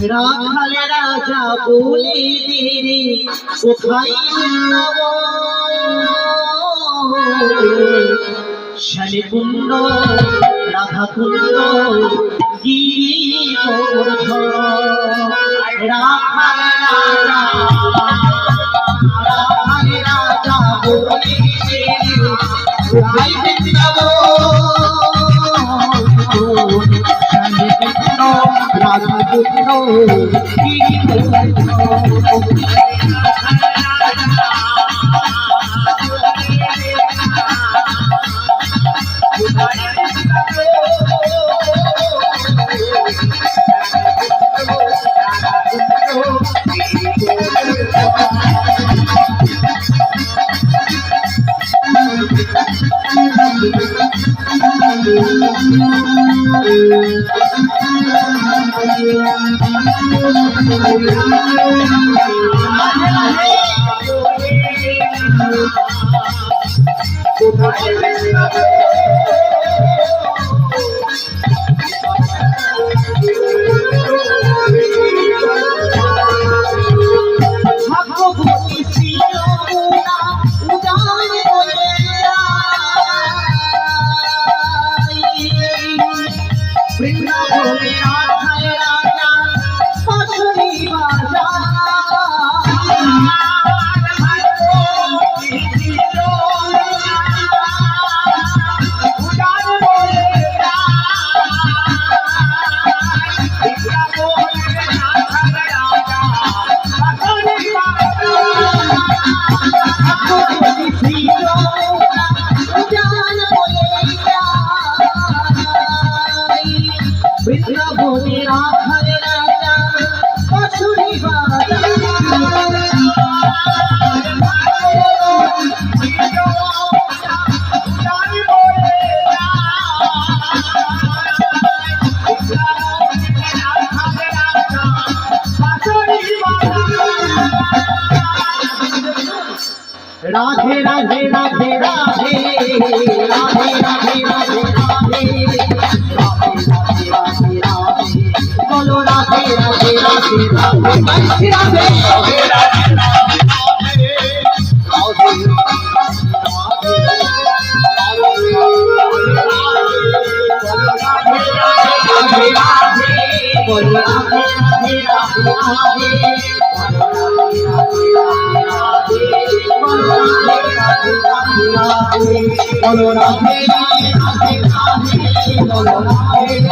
রাখাল রাজা বলে দেরে কোথায় শালে কুণ্ড রাধা কুণ্ড রাখাল রাজা বলে দেরে কোথায় রাধা কুণ্ড राधे राधे राधे राधे राधे राधे राधे राधे राधे बोलो राधे राधे राधे राधे राधे बोलो राधे राधे राधे